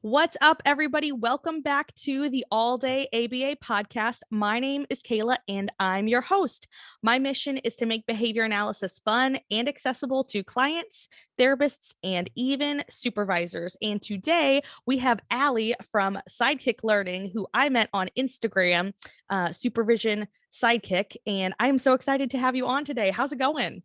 What's up, everybody? Welcome back to the All Day ABA podcast. My name is Kayla, and I'm your host. My mission is to make behavior analysis fun and accessible to clients, therapists, and even supervisors. And today we have Allie from Sidekick Learning, who I met on Instagram, Supervision Sidekick. And I'm so excited to have you on today. How's it going?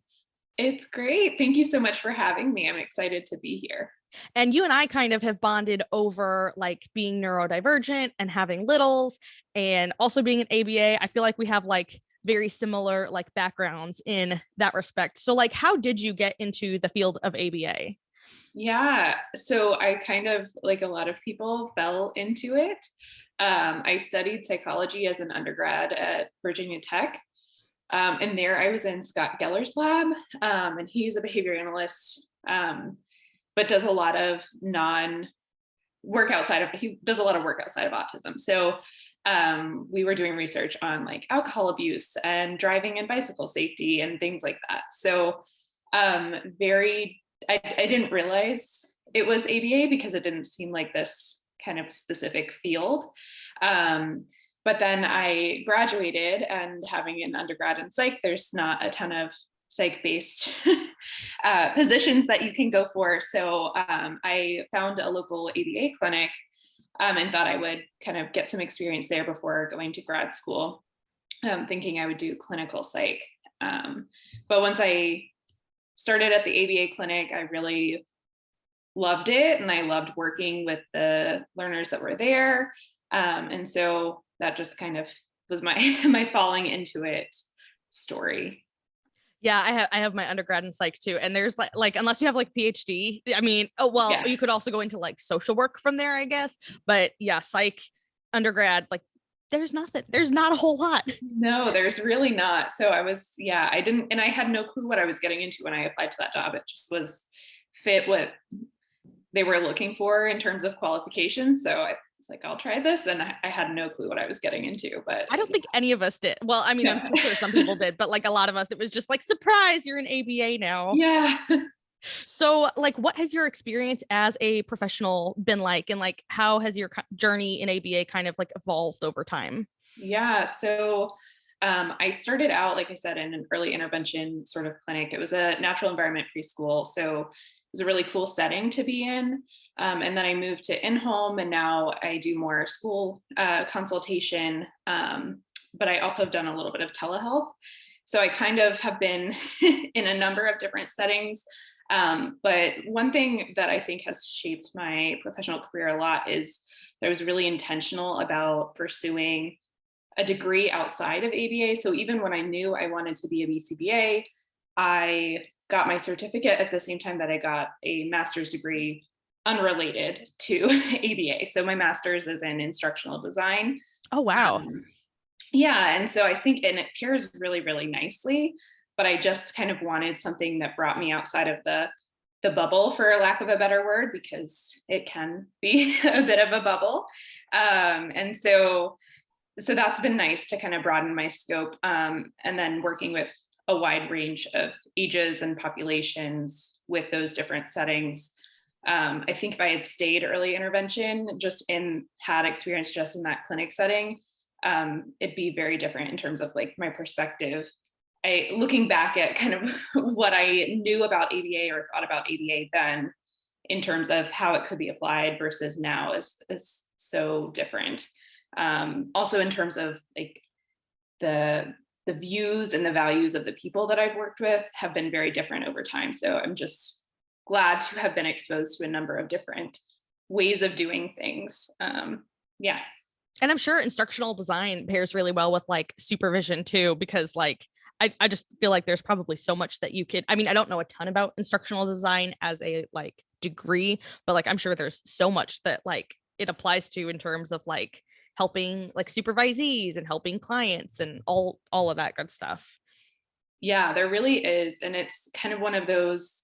It's great. Thank you so much for having me. I'm excited to be here. And you and I kind of have bonded over like being neurodivergent and having littles and also being an ABA. I feel like we have like very similar like backgrounds in that respect. So like, how did you get into the field of ABA? Yeah, so I kind of, like a lot of people, fell into it. I studied psychology as an undergrad at Virginia Tech. And there I was in Scott Geller's lab, and he's a behavior analyst, but does a lot of he does a lot of work outside of autism. So we were doing research on like alcohol abuse and driving and bicycle safety and things like that. So I didn't realize it was ABA because it didn't seem like this kind of specific field. But then I graduated, and having an undergrad in psych, there's not a ton of psych-based positions that you can go for. So I found a local ABA clinic and thought I would kind of get some experience there before going to grad school, thinking I would do clinical psych. But once I started at the ABA clinic, I really loved it, and I loved working with the learners that were there. And so that just kind of was my falling into it story. Yeah, I have my undergrad in psych too. And there's like unless you have like PhD, I mean, oh well, Yeah. you could also go into like social work from there, I guess. But yeah, psych undergrad, like there's not a whole lot. No, there's really not. So I didn't, and I had no clue what I was getting into when I applied to that job. It just was fit what they were looking for in terms of qualifications. So I was like, I'll try this. And I had no clue what I was getting into, but I don't think any of us did. Well, I mean, I'm sure some people did, but like a lot of us, it was just like, surprise, you're an ABA now. Yeah. So like, what has your experience as a professional been like? And like, how has your journey in ABA kind of like evolved over time? Yeah. So I started out, like I said, in an early intervention sort of clinic. It was a natural environment preschool. So it was a really cool setting to be in. And then I moved to in-home, and now I do more school consultation. But I also have done a little bit of telehealth. So I kind of have been in a number of different settings. But one thing that I think has shaped my professional career a lot is that I was really intentional about pursuing a degree outside of ABA. So even when I knew I wanted to be a BCBA, I got my certificate at the same time that I got a master's degree unrelated to ABA. So my master's is in instructional design. Oh, wow. Yeah. And so I think, and it pairs really, really nicely, but I just kind of wanted something that brought me outside of the bubble, for lack of a better word, because it can be a bit of a bubble. And so that's been nice to kind of broaden my scope. And then working with a wide range of ages and populations with those different settings. I think if I had stayed early intervention, had experience just in that clinic setting, it'd be very different in terms of like my perspective. Looking back at kind of what I knew about ABA or thought about ABA then, in terms of how it could be applied versus now, is so different. Also in terms of like the views and the values of the people that I've worked with have been very different over time. So I'm just glad to have been exposed to a number of different ways of doing things. Yeah. And I'm sure instructional design pairs really well with like supervision too, because like, I just feel like there's probably so much that you could, I mean, I don't know a ton about instructional design as a like degree, but like, I'm sure there's so much that like it applies to in terms of like helping like supervisees and helping clients and all of that good stuff. Yeah, there really is. And it's kind of one of those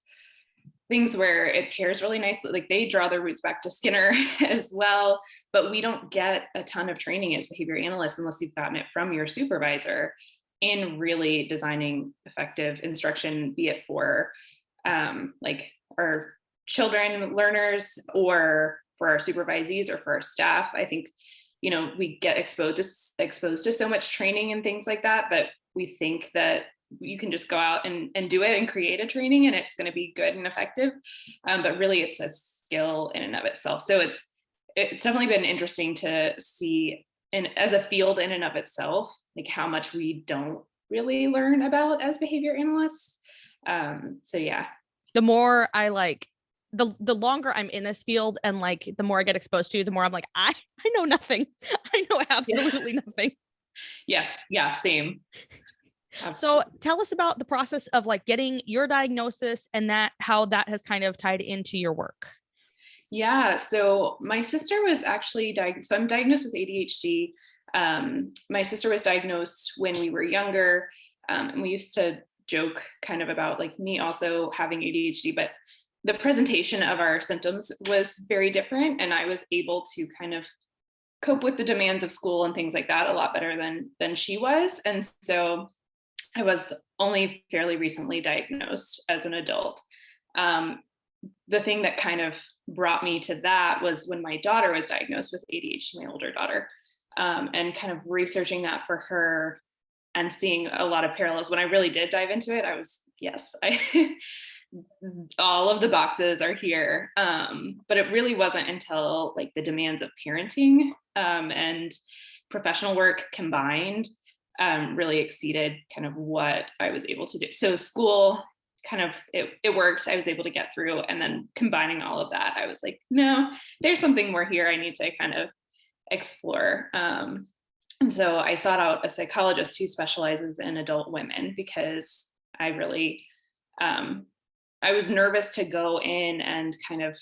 things where it pairs really nicely. Like they draw their roots back to Skinner as well, but we don't get a ton of training as behavior analysts unless you've gotten it from your supervisor in really designing effective instruction, be it for like our children learners or for our supervisees or for our staff. I think, we get exposed to so much training and things like that, that we think that you can just go out and do it and create a training and it's going to be good and effective. But really it's a skill in and of itself. So it's definitely been interesting to see, and as a field in and of itself, like how much we don't really learn about as behavior analysts. So yeah. The more I the longer I'm in this field and like the more I get exposed to, the more I'm like, I know nothing. I know absolutely nothing. Yes. Yeah. Same. Absolutely. So tell us about the process of like getting your diagnosis and how that has kind of tied into your work. Yeah. So my sister was actually diagnosed. So I'm diagnosed with ADHD. My sister was diagnosed when we were younger. And we used to joke kind of about like me also having ADHD, but the presentation of our symptoms was very different. And I was able to kind of cope with the demands of school and things like that a lot better than she was. And so I was only fairly recently diagnosed as an adult. The thing that kind of brought me to that was when my daughter was diagnosed with ADHD, my older daughter, and kind of researching that for her and seeing a lot of parallels. When I really did dive into it, I was, yes, all of the boxes are here. But it really wasn't until like the demands of parenting and professional work combined really exceeded kind of what I was able to do. So school kind of, it worked. I was able to get through, and then combining all of that, I was like, no, there's something more here I need to kind of explore. And so I sought out a psychologist who specializes in adult women, because I really, I was nervous to go in and kind of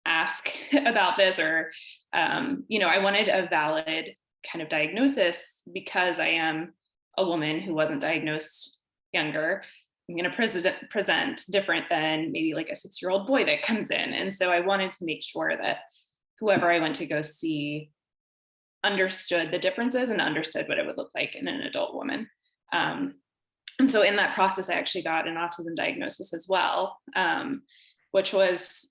ask about this, or, I wanted a valid kind of diagnosis because I am a woman who wasn't diagnosed younger. I'm going to present different than maybe like a 6-year-old boy that comes in. And so I wanted to make sure that whoever I went to go see understood the differences and understood what it would look like in an adult woman. And so in that process, I actually got an autism diagnosis as well, which was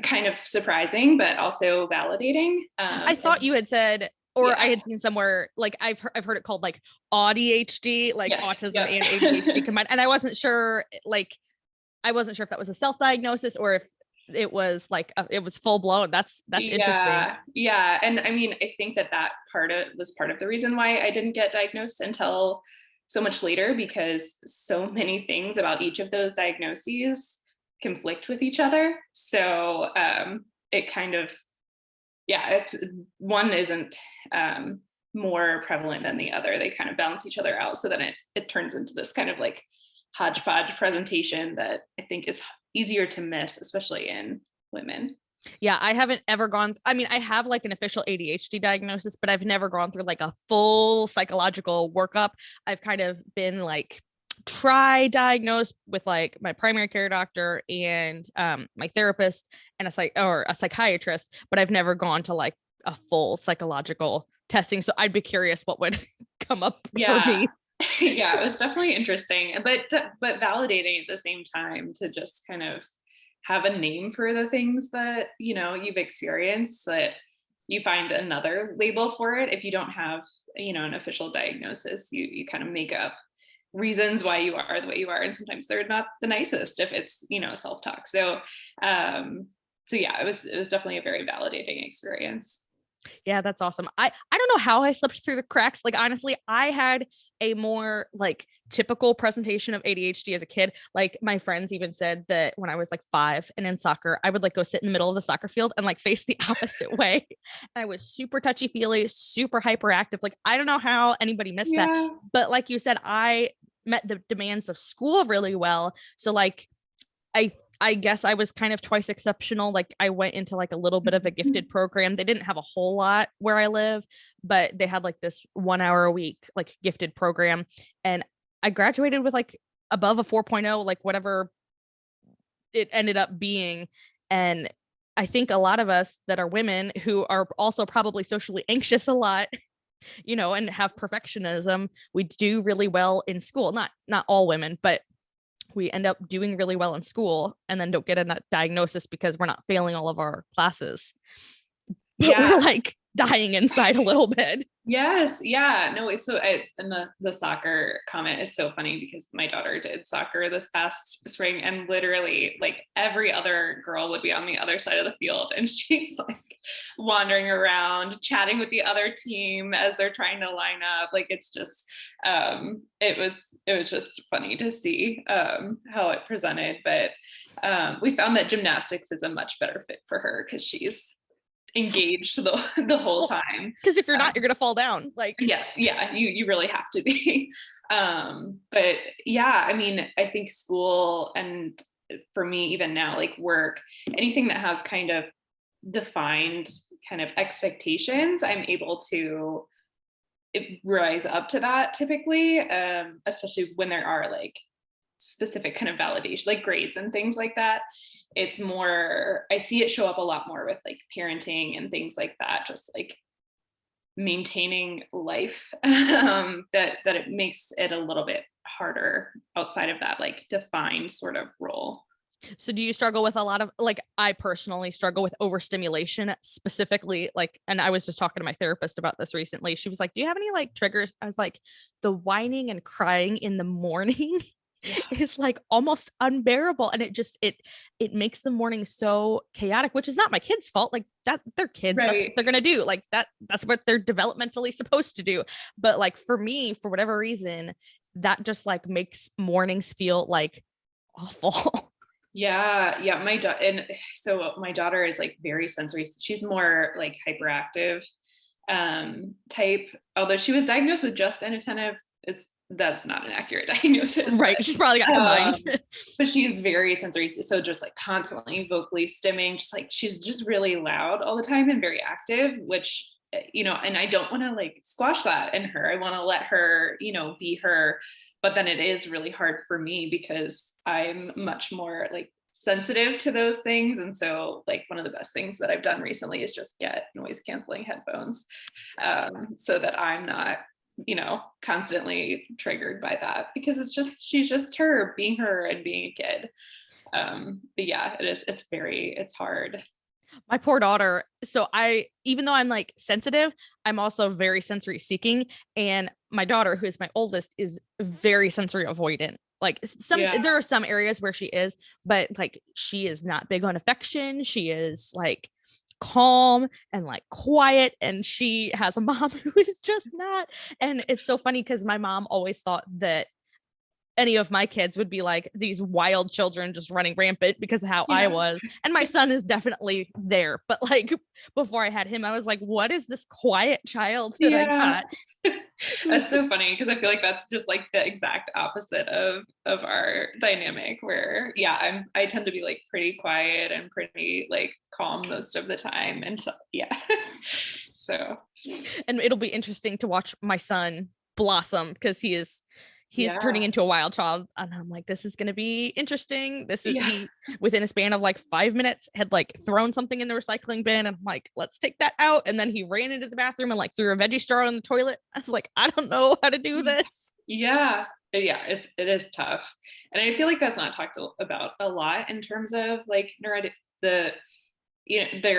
kind of surprising, but also validating. I thought you had said, or I had seen somewhere, like I've heard it called like ADHD, like autism and ADHD combined. And I wasn't sure if that was a self-diagnosis or if it was like, it was full blown. That's interesting. Yeah. And I mean, I think that was part of the reason why I didn't get diagnosed until so much later, because so many things about each of those diagnoses conflict with each other. So it kind of, it's one isn't more prevalent than the other. They kind of balance each other out. So then it turns into this kind of like hodgepodge presentation that I think is easier to miss, especially in women. Yeah, I haven't ever I have like an official ADHD diagnosis, but I've never gone through like a full psychological workup. I've kind of been like diagnosed with like my primary care doctor and my therapist and a psychiatrist, but I've never gone to like a full psychological testing. So I'd be curious what would come up for me. Yeah, it was definitely interesting, but validating at the same time to just kind of have a name for the things that, you've experienced, that you find another label for it. If you don't have, an official diagnosis, you kind of make up reasons why you are the way you are. And sometimes they're not the nicest if it's, self-talk. So, yeah, it was definitely a very validating experience. Yeah, that's awesome. I don't know how I slipped through the cracks. Like, honestly, I had a more like typical presentation of ADHD as a kid. Like my friends even said that when I was like 5 and in soccer, I would like go sit in the middle of the soccer field and like face the opposite way. And I was super touchy feely, super hyperactive. Like, I don't know how anybody missed that. But like you said, I met the demands of school really well. So like, I guess I was kind of twice exceptional. Like I went into like a little bit of a gifted program. They didn't have a whole lot where I live, but they had like this 1 hour a week, like gifted program. And I graduated with like above a 4.0, like whatever it ended up being. And I think a lot of us that are women who are also probably socially anxious a lot, and have perfectionism, we do really well in school. Not all women, but we end up doing really well in school and then don't get a diagnosis because we're not failing all of our classes. But we're like dying inside a little bit. Yes. Yeah. No, it's so, and the soccer comment is so funny because my daughter did soccer this past spring, and literally like every other girl would be on the other side of the field, and she's like wandering around, chatting with the other team as they're trying to line up. Like, it's just, it was just funny to see, how it presented, but, we found that gymnastics is a much better fit for her because she's engaged the whole time, because if you're not, you're gonna fall down. Like, yes, yeah, you really have to be. But yeah, I mean, I think school, and for me even now, like work, anything that has kind of defined kind of expectations, I'm able to rise up to that typically, especially when there are like specific kind of validation, like grades and things like that. It's more, I see it show up a lot more with like parenting and things like that, just like maintaining life, that it makes it a little bit harder outside of that like defined sort of role. so do you struggle with a lot of, like, I personally struggle with overstimulation specifically, like, and I was just talking to my therapist about this recently. She was like, do you have any like triggers? I was like, the whining and crying in the morning is like almost unbearable, and it makes the morning so chaotic, which is not my kids' fault. Like, that they're kids, that's what they're gonna do, like that's what they're developmentally supposed to do. But like for me, for whatever reason, that just like makes mornings feel like awful. Yeah, and so my daughter is like very sensory. She's more like hyperactive type, although she was diagnosed with just inattentive. That's not an accurate diagnosis, Right, she's probably got combined. but she's very sensory, so just like constantly vocally stimming, just like she's just really loud all the time and very active, which, and I don't want to like squash that in her. I want to let her, be her, but then it is really hard for me because I'm much more like sensitive to those things. And so like one of the best things that I've done recently is just get noise canceling headphones, so that I'm not, constantly triggered by that, because she's just her being her and being a kid. But yeah, it's hard. My poor daughter. So even though I'm like sensitive, I'm also very sensory seeking. And my daughter, who is my oldest, is very sensory avoidant. Like there are some areas where she is, but like she is not big on affection. She is like calm and like quiet, and she has a mom who is just not. And it's so funny because my mom always thought that any of my kids would be like these wild children just running rampant because of how I was. And my son is definitely there. But like before I had him, I was like, what is this quiet child that I got? That's so funny, because I feel like that's just like the exact opposite of our dynamic, where I tend to be like pretty quiet and pretty like calm most of the time. And so so, and it'll be interesting to watch my son blossom, because he's turning into a wild child, and I'm like, this is going to be interesting. He within a span of like 5 minutes had like thrown something in the recycling bin, and I'm like, let's take that out. And then he ran into the bathroom and like threw a veggie straw in the toilet. I was like, I don't know how to do this. It is tough, and I feel like that's not talked about a lot in terms of like there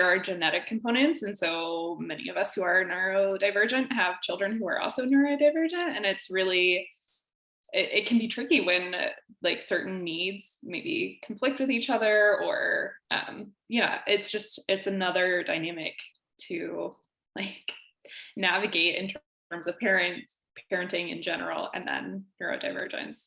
are genetic components, and so many of us who are neurodivergent have children who are also neurodivergent, and it's really, it can be tricky when like certain needs maybe conflict with each other, or it's another dynamic to like navigate in terms of parenting in general, and then neurodivergence.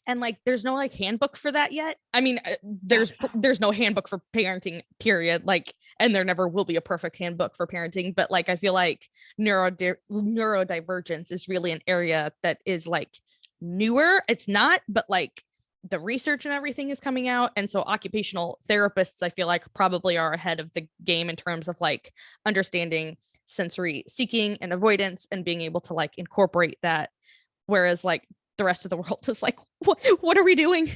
And like there's no like handbook for that yet. I mean, there's no handbook for parenting, period. Like, and there never will be a perfect handbook for parenting, but like I feel like neurodivergence is really an area that is like newer. It's not, but like the research and everything is coming out, and so occupational therapists, I feel like, probably are ahead of the game in terms of like understanding sensory seeking and avoidance and being able to like incorporate that, whereas like the rest of the world is like, what are we doing?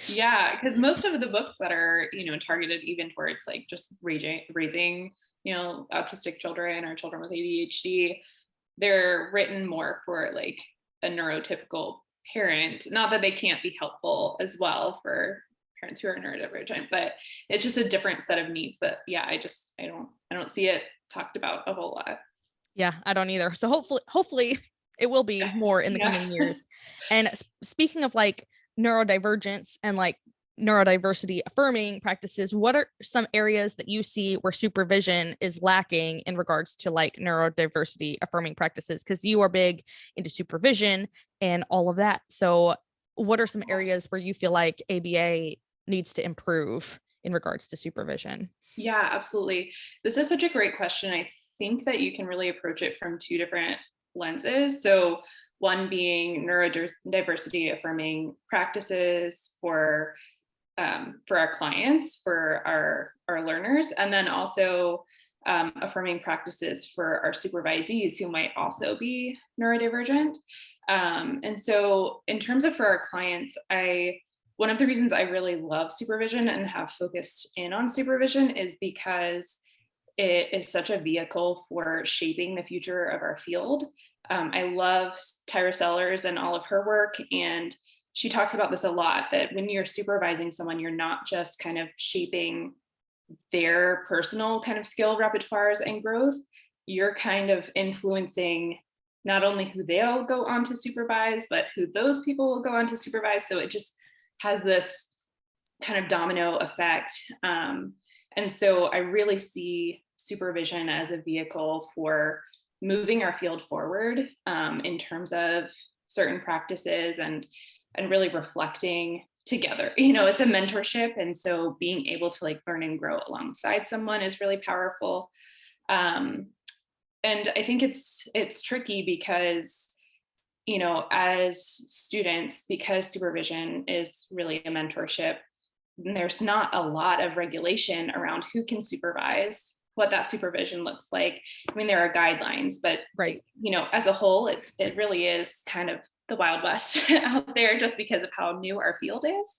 Because most of the books that are targeted even towards like just raising autistic children or children with ADHD, they're written more for like a neurotypical parent, not that they can't be helpful as well for parents who are neurodivergent, but it's just a different set of needs that, yeah, I don't see it talked about a whole lot. Yeah, I don't either. So hopefully it will be more in the coming years. And speaking of like neurodivergence and like neurodiversity affirming practices, what are some areas that you see where supervision is lacking in regards to like neurodiversity affirming practices? Because you are big into supervision and all of that. So what are some areas where you feel like ABA needs to improve in regards to supervision? Yeah, absolutely. This is such a great question. I think that you can really approach it from two different lenses. So one being neurodiversity affirming practices for our clients, for our learners, and then also affirming practices for our supervisees who might also be neurodivergent. And so in terms of for our clients, one of the reasons I really love supervision and have focused in on supervision is because it is such a vehicle for shaping the future of our field. I love Tyra Sellers and all of her work, and she talks about this a lot, that when you're supervising someone, you're not just kind of shaping their personal kind of skill repertoires and growth, you're kind of influencing not only who they'll go on to supervise, but who those people will go on to supervise. So it just has this kind of domino effect. And so I really see supervision as a vehicle for moving our field forward in terms of certain practices and really reflecting together. It's a mentorship. And so being able to like learn and grow alongside someone is really powerful. And I think it's tricky because, as students, because supervision is really a mentorship, there's not a lot of regulation around who can supervise, what that supervision looks like. I mean, there are guidelines, but right. As a whole, it really is kind of the Wild West out there just because of how new our field is.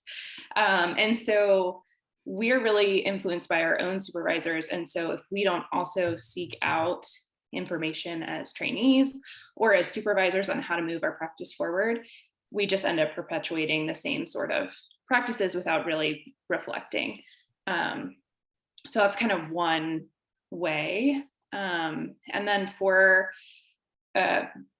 And so we're really influenced by our own supervisors. And so if we don't also seek out information as trainees or as supervisors on how to move our practice forward, we just end up perpetuating the same sort of practices without really reflecting. So that's kind of one way. And then for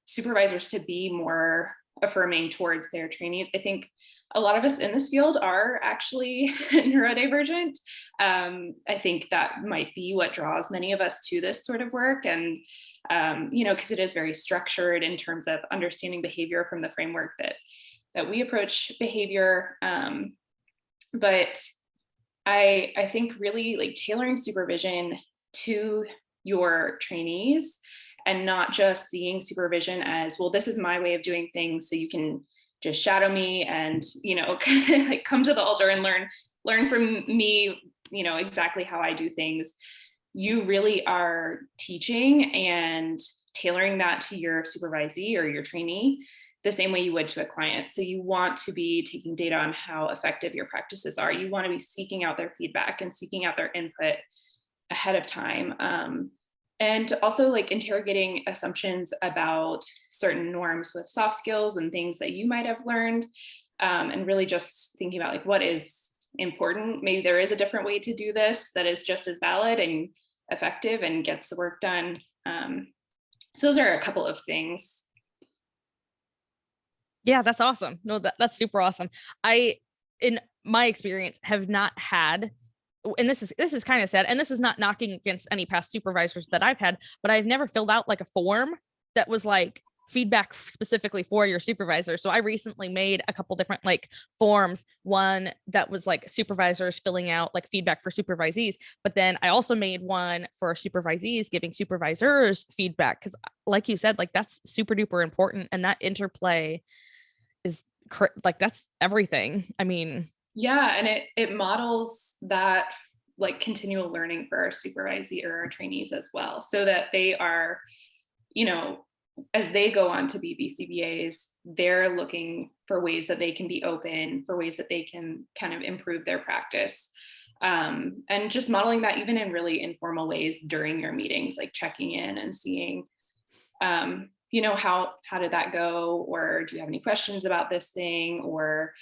supervisors to be more affirming towards their trainees, I think a lot of us in this field are actually neurodivergent. I think that might be what draws many of us to this sort of work. And, because it is very structured in terms of understanding behavior from the framework that we approach behavior. But I think really like tailoring supervision to your trainees and not just seeing supervision as, well, this is my way of doing things, so you can just shadow me and, like come to the altar and learn from me, exactly how I do things. You really are teaching and tailoring that to your supervisee or your trainee the same way you would to a client. So you want to be taking data on how effective your practices are. You want to be seeking out their feedback and seeking out their input ahead of time. And also like interrogating assumptions about certain norms with soft skills and things that you might have learned, and really just thinking about like what is important. Maybe there is a different way to do this that is just as valid and effective and gets the work done. So those are a couple of things. Yeah, that's awesome. No, that's super awesome. In my experience, have not had, and this is kind of sad, and this is not knocking against any past supervisors that I've had, but I've never filled out like a form that was like feedback specifically for your supervisor. So I recently made a couple different like forms, one that was like supervisors filling out like feedback for supervisees, but then I also made one for supervisees giving supervisors feedback, because like you said, like that's super duper important, and that interplay is like that's everything. I mean, yeah, and it models that like continual learning for our supervisee or our trainees as well, so that they are, as they go on to be BCBAs, they're looking for ways that they can be open, for ways that they can kind of improve their practice. And just modeling that even in really informal ways during your meetings, like checking in and seeing, how did that go? Or do you have any questions about this thing? Or,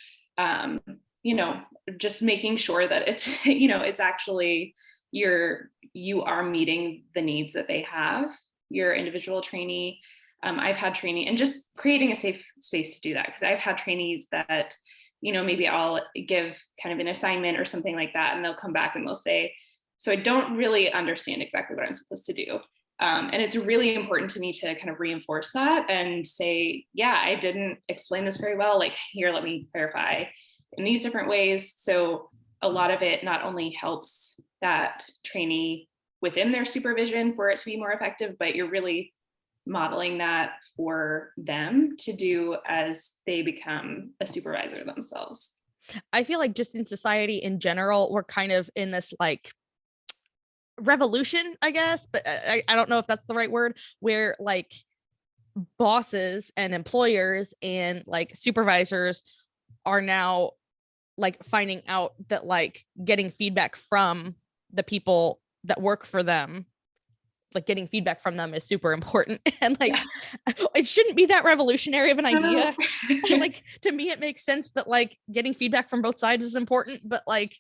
just making sure that it's, it's actually you are meeting the needs that they have, your individual trainee. I've had training, and just creating a safe space to do that, because I've had trainees that, maybe I'll give kind of an assignment or something like that, and they'll come back and they'll say, so I don't really understand exactly what I'm supposed to do. And it's really important to me to kind of reinforce that and say, yeah, I didn't explain this very well. Like, here, let me clarify in these different ways. So a lot of it not only helps that trainee within their supervision for it to be more effective, but you're really modeling that for them to do as they become a supervisor themselves. I feel like just in society in general, we're kind of in this like revolution, I guess, but I don't know if that's the right word, where like bosses and employers and like supervisors are now like finding out that like getting feedback from the people that work for them, like getting feedback from them is super important. And like, it shouldn't be that revolutionary of an idea. Like, to me, it makes sense that like getting feedback from both sides is important, but like,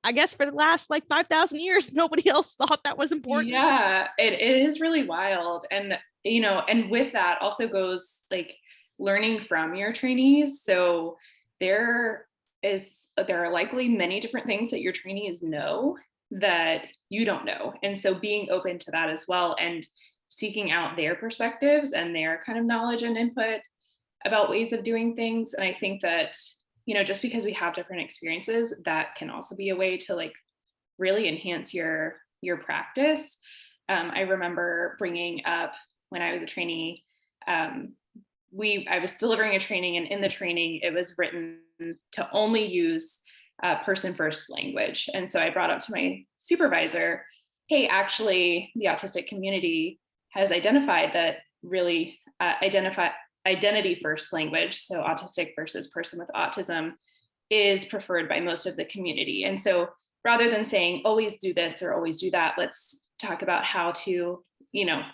I guess for the last like 5,000 years, nobody else thought that was important. Yeah, it is really wild. And, and with that also goes like learning from your trainees. So there are likely many different things that your trainees know that you don't know. And so being open to that as well, and seeking out their perspectives and their kind of knowledge and input about ways of doing things. And I think that, just because we have different experiences, that can also be a way to like really enhance your practice. I remember bringing up when I was a trainee, I was delivering a training, and in the training, it was written to only use person first language. And so I brought up to my supervisor, hey, actually, the autistic community has identified that really identity first language, so autistic versus person with autism, is preferred by most of the community. And so rather than saying always do this or always do that, let's talk about how to,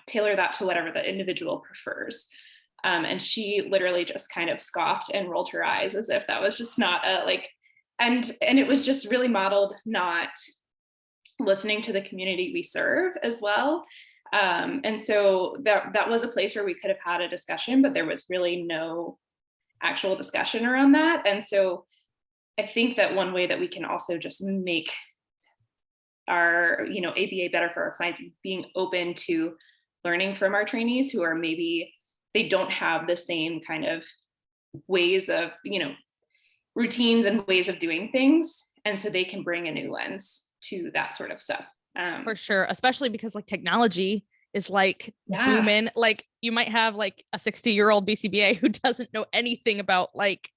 tailor that to whatever the individual prefers. And she literally just kind of scoffed and rolled her eyes as if that was just not a like, and it was just really modeled not listening to the community we serve as well. And so that was a place where we could have had a discussion, but there was really no actual discussion around that. And so I think that one way that we can also just make our, ABA better for our clients, being open to learning from our trainees who are maybe, they don't have the same kind of ways of, routines and ways of doing things. And so they can bring a new lens to that sort of stuff. For sure, especially because like technology is like booming. Like you might have like a 60-year-old BCBA who doesn't know anything about like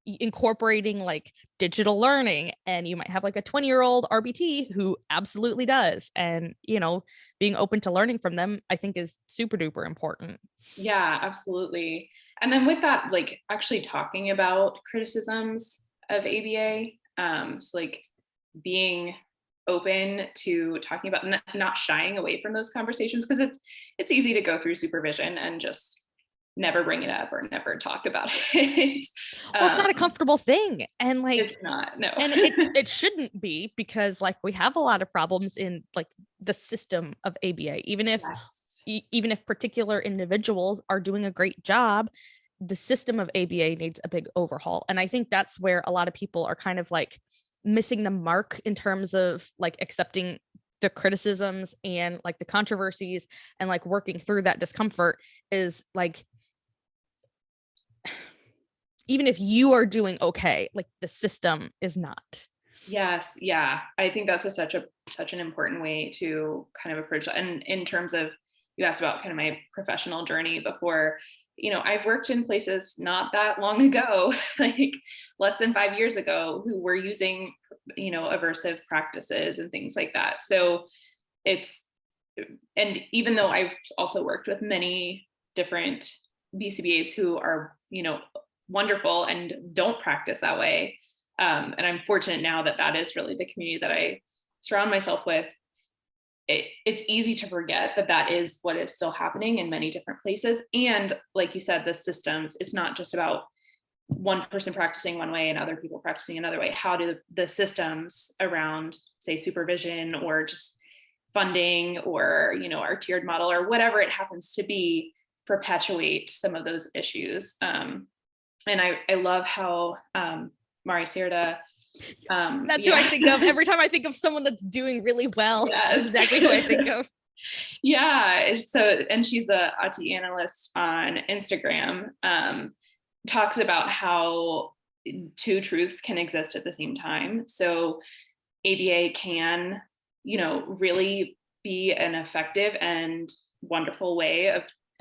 incorporating like digital learning, and you might have like a 20-year-old RBT who absolutely does. And being open to learning from them, I think, is super duper important. Yeah, absolutely. And then with that, like actually talking about criticisms of ABA, so like being open to talking about, not shying away from those conversations, because it's easy to go through supervision and just never bring it up or never talk about it. Well, it's not a comfortable thing, and like it's not, no. And it shouldn't be, because like we have a lot of problems in like the system of ABA. Even if particular individuals are doing a great job, the system of ABA needs a big overhaul. And I think that's where a lot of people are kind of like missing the mark in terms of like accepting the criticisms and like the controversies, and like working through that discomfort is like, even if you are doing okay, like the system is not. Yes. Yeah. I think that's such an important way to kind of approach that. And in terms of, you asked about kind of my professional journey before, I've worked in places not that long ago, like less than 5 years ago, who were using, aversive practices and things like that. So and even though I've also worked with many different BCBAs who are, wonderful and don't practice that way. And I'm fortunate now that is really the community that I surround myself with. it's easy to forget that that is what is still happening in many different places. And like you said, the systems, it's not just about one person practicing one way and other people practicing another way. How do the systems around, say, supervision or just funding or, our tiered model or whatever it happens to be, perpetuate some of those issues? And I love how Mari Sierda, That's who I think of every time I think of someone that's doing really well. Yes. That's exactly who I think of. Yeah. So, and she's the AT analyst on Instagram, talks about how two truths can exist at the same time. So ABA can, really be an effective and wonderful way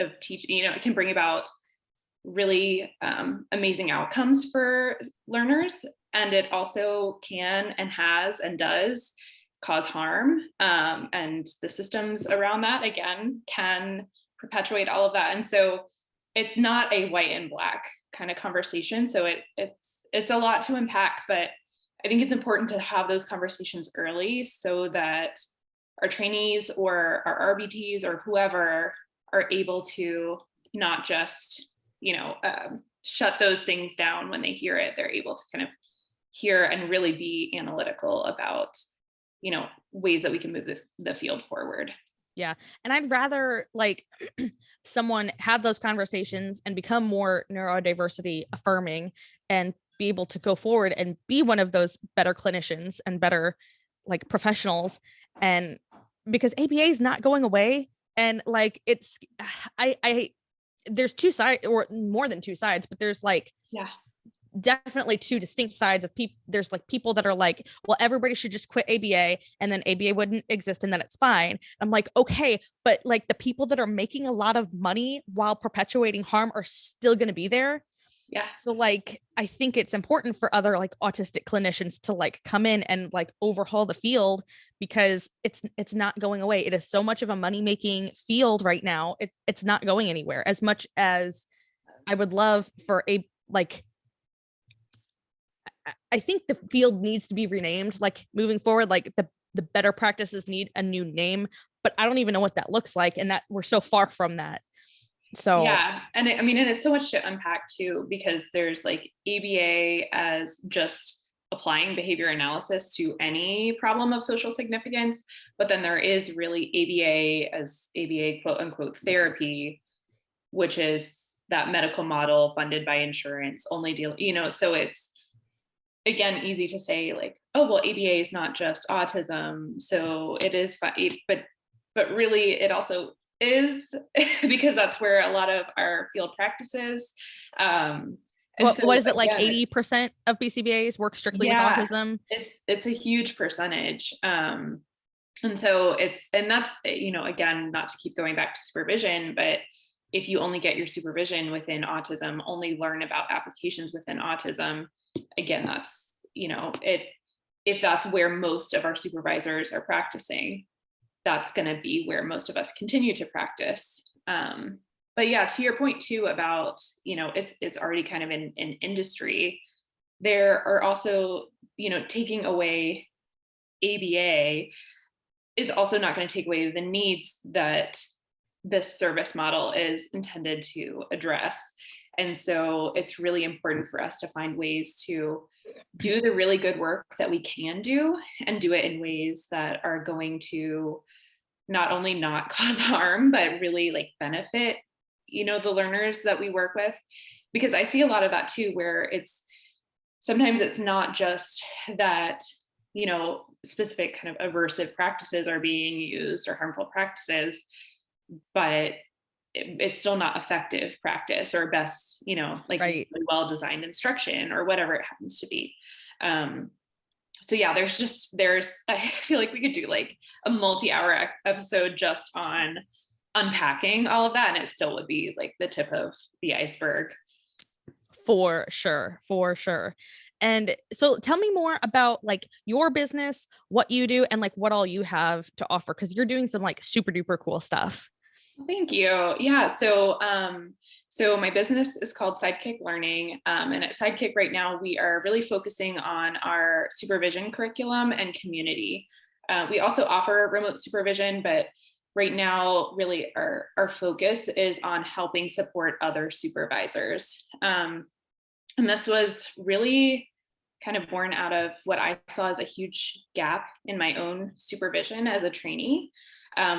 of teaching. It can bring about really amazing outcomes for learners. And it also can and has and does cause harm. And the systems around that, again, can perpetuate all of that. And so it's not a white and black kind of conversation. So it's a lot to unpack, but I think it's important to have those conversations early so that our trainees or our RBTs or whoever are able to not just, shut those things down when they hear it. They're able to kind of hear and really be analytical about, ways that we can move the field forward. Yeah. And I'd rather someone have those conversations and become more neurodiversity affirming and be able to go forward and be one of those better clinicians and better professionals. And because ABA is not going away. And it's, there's two sides or more than two sides, but there's definitely two distinct sides of people. There's people that are well, everybody should just quit ABA and then ABA wouldn't exist and then it's fine. I'm okay, but the people that are making a lot of money while perpetuating harm are still going to be there. Yeah. So I think it's important for other autistic clinicians to come in and overhaul the field because it's not going away. It is so much of a money-making field right now. It's not going anywhere. As much as I would love for I think the field needs to be renamed, moving forward, the better practices need a new name, but I don't even know what that looks like. And that we're so far from that. So yeah. And and it's so much to unpack too, because there's ABA as just applying behavior analysis to any problem of social significance. But then there is really ABA as ABA quote unquote therapy, which is that medical model funded by insurance only deal, so it's, again, easy to say oh, well, ABA is not just autism, so it is, but really it also is because that's where a lot of our field practices. What is it, 80% of BCBAs work strictly with autism? It's a huge percentage. And so that's, again, not to keep going back to supervision, but if you only get your supervision within autism, only learn about applications within autism, again, that's, if that's where most of our supervisors are practicing, that's going to be where most of us continue to practice. But yeah, to your point too about, it's already kind of in industry. There are also, taking away ABA is also not going to take away the needs that this service model is intended to address. And so it's really important for us to find ways to do the really good work that we can do and do it in ways that are going to not only not cause harm, but really benefit, the learners that we work with. Because I see a lot of that too, where sometimes it's not just that, specific kind of aversive practices are being used or harmful practices, but it's still not effective practice or best, right, really well-designed instruction or whatever it happens to be. So yeah, I feel like we could do a multi-hour episode just on unpacking all of that, and it still would be the tip of the iceberg. For sure. And so tell me more about your business, what you do, and what all you have to offer, because you're doing some super duper cool stuff. Thank you. Yeah. So my business is called Sidekick Learning. And at Sidekick right now, we are really focusing on our supervision curriculum and community. We also offer remote supervision, but right now, really our focus is on helping support other supervisors. And this was really kind of born out of what I saw as a huge gap in my own supervision as a trainee,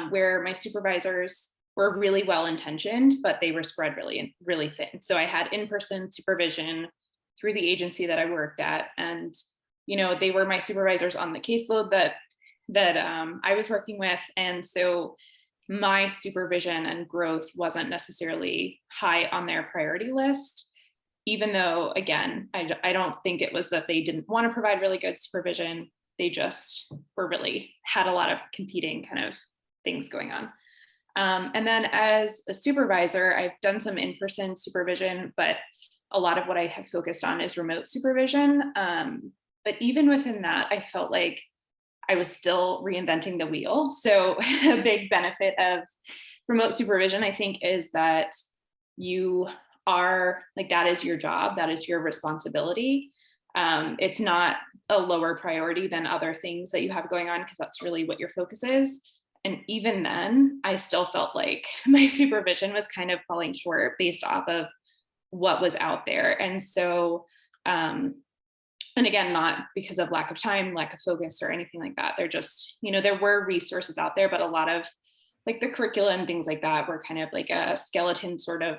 where my supervisors were really well-intentioned, but they were spread really thin. So I had in-person supervision through the agency that I worked at, and they were my supervisors on the caseload that I was working with, and so my supervision and growth wasn't necessarily high on their priority list. Even though, again, I don't think it was that they didn't want to provide really good supervision. They just had a lot of competing kind of things going on. And then as a supervisor, I've done some in-person supervision, but a lot of what I have focused on is remote supervision. But even within that, I felt like I was still reinventing the wheel. So a big benefit of remote supervision, I think, is that you are like, that is your job, that is your responsibility. It's not a lower priority than other things that you have going on, because that's really what your focus is. And even then, I still felt like my supervision was kind of falling short based off of what was out there. And so, and again, not because of lack of time, lack of focus, or anything like that. They're just, there were resources out there, but a lot of like the curriculum, things like that, were kind of like a skeleton sort of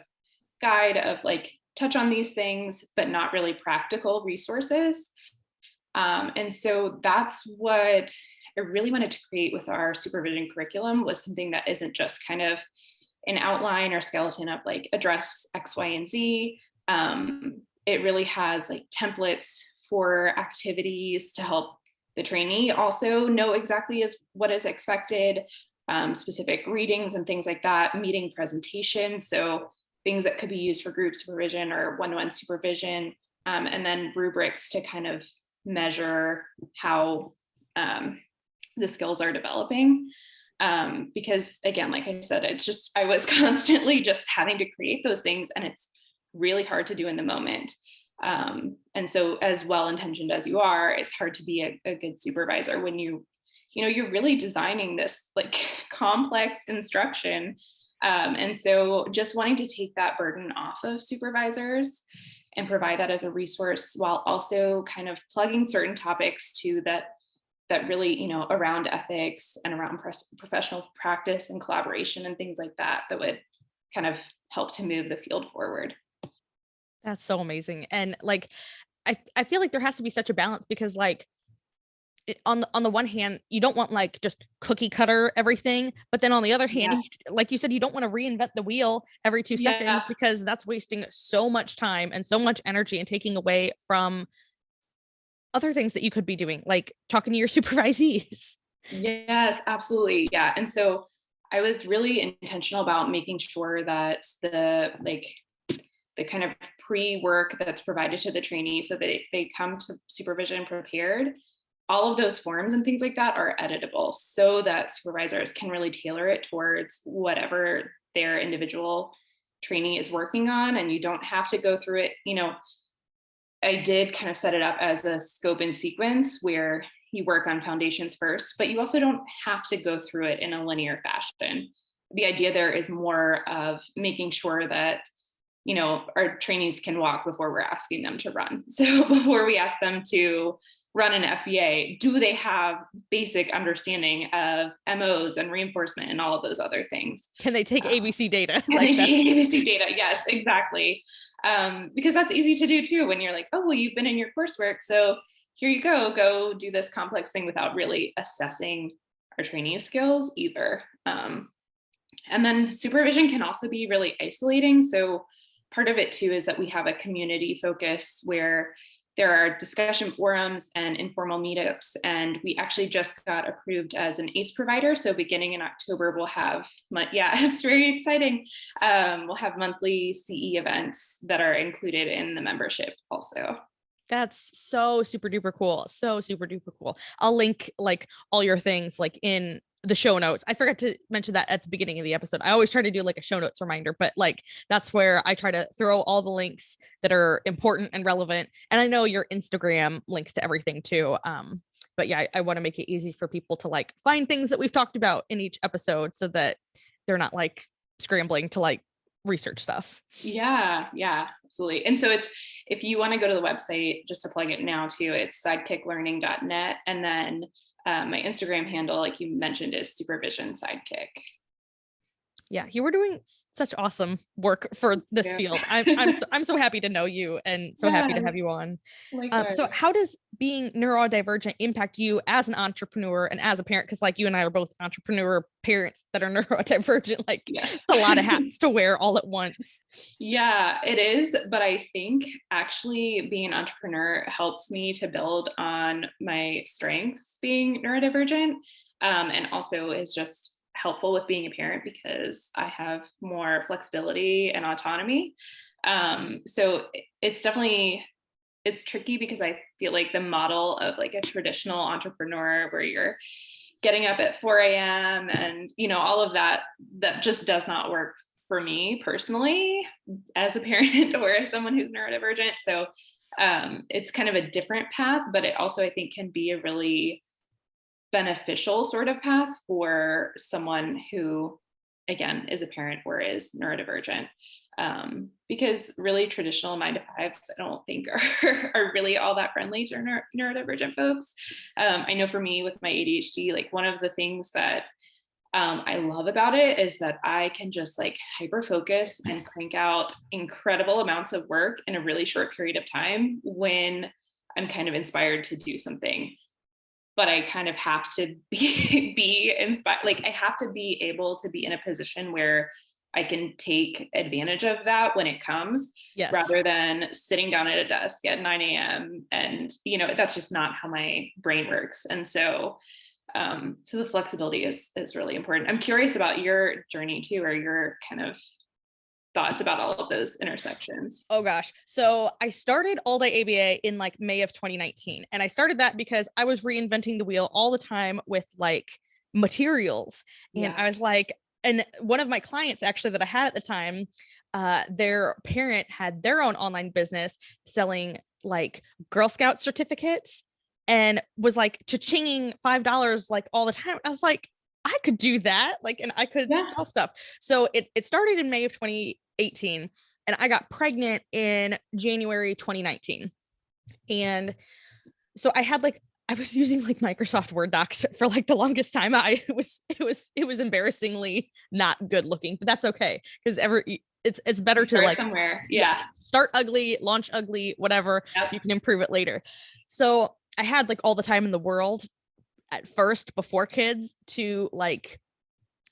guide of like, touch on these things, but not really practical resources. And so that's what I really wanted to create with our supervision curriculum, was something that isn't just kind of an outline or skeleton of like, address X, Y, and Z. It really has like templates for activities to help the trainee also know exactly what is expected, specific readings and things like that, meeting presentations. So things that could be used for group supervision or one-on-one supervision, and then rubrics to kind of measure how the skills are developing. Because again, like I said, I was constantly just having to create those things, and it's really hard to do in the moment. And so as well-intentioned as you are, it's hard to be a good supervisor when you're really designing this like complex instruction. And so just wanting to take that burden off of supervisors and provide that as a resource, while also kind of plugging certain topics to that really, around ethics and around professional practice and collaboration and things like that would kind of help to move the field forward. That's so amazing. And like, I feel like there has to be such a balance, because like, on the one hand, you don't want like just cookie cutter everything, but then on the other hand, like you said, you don't want to reinvent the wheel every 2 seconds, because that's wasting so much time and so much energy and taking away from other things that you could be doing, like talking to your supervisees. Yes, absolutely. Yeah. And so I was really intentional about making sure that the kind of pre-work that's provided to the trainee, so that they come to supervision prepared, all of those forms and things like that are editable, so that supervisors can really tailor it towards whatever their individual trainee is working on. And you don't have to go through it. I did kind of set it up as a scope and sequence where you work on foundations first, but you also don't have to go through it in a linear fashion. The idea there is more of making sure that our trainees can walk before we're asking them to run. So before we ask them to run an FBA, do they have basic understanding of MOs and reinforcement and all of those other things? Can they take ABC data? Can they take ABC data? Yes, exactly. Because that's easy to do too, when you're like, oh, well, you've been in your coursework, so here you go do this complex thing without really assessing our trainee skills either. And then supervision can also be really isolating. So part of it too is that we have a community focus where there are discussion forums and informal meetups, and we actually just got approved as an ACE provider. So beginning in October, we'll have, it's very exciting. We'll have monthly CE events that are included in the membership also. That's so super duper cool. So super duper cool. I'll link like all your things like in the show notes. I forgot to mention that at the beginning of the episode. I always try to do like a show notes reminder, but like that's where I try to throw all the links that are important and relevant. And I know your Instagram links to everything too. But yeah, I want to make it easy for people to like find things that we've talked about in each episode so that they're not like scrambling to like research stuff. Yeah, absolutely. And so if you want to go to the website, just to plug it now too, it's sidekicklearning.net. And then my Instagram handle, like you mentioned, is supervision sidekick. Yeah, you were doing such awesome work for this field. I'm so happy to know you and so happy to have you on. So how does being neurodivergent impact you as an entrepreneur and as a parent? Because like you and I are both entrepreneur parents that are neurodivergent. Like it's a lot of hats to wear all at once. Yeah, it is. But I think actually being an entrepreneur helps me to build on my strengths being neurodivergent, and also is just helpful with being a parent because I have more flexibility and autonomy. So it's definitely, it's tricky because I feel like the model of like a traditional entrepreneur where you're getting up at 4 a.m. and, you know, all of that just does not work for me personally as a parent or as someone who's neurodivergent. So it's kind of a different path, but it also, I think, can be a really beneficial sort of path for someone who, again, is a parent or is neurodivergent. Because really traditional 9-to-5s, I don't think are really all that friendly to neurodivergent folks. I know for me with my ADHD, like one of the things that I love about it is that I can just like hyper focus and crank out incredible amounts of work in a really short period of time when I'm kind of inspired to do something. But I kind of have to be inspired. Like I have to be able to be in a position where I can take advantage of that when it comes, rather than sitting down at a desk at 9 a.m. And, you know, that's just not how my brain works. And so, so the flexibility is really important. I'm curious about your journey too, or your kind of thoughts about all of those intersections. Oh gosh. So I started All Day ABA in like May of 2019. And I started that because I was reinventing the wheel all the time with like materials. And I was like, and one of my clients actually that I had at the time, their parent had their own online business selling like Girl Scout certificates and was like cha-chinging $5 like all the time. I was like, I could do that. Like, and I could sell stuff. So it started in May of 2018 and I got pregnant in January 2019. And so I had like, I was using like Microsoft Word docs for like the longest time. It was embarrassingly not good looking, but that's okay. Cause it's better to like somewhere. Start ugly, launch ugly, whatever. You can improve it later. So I had like all the time in the world at first before kids to like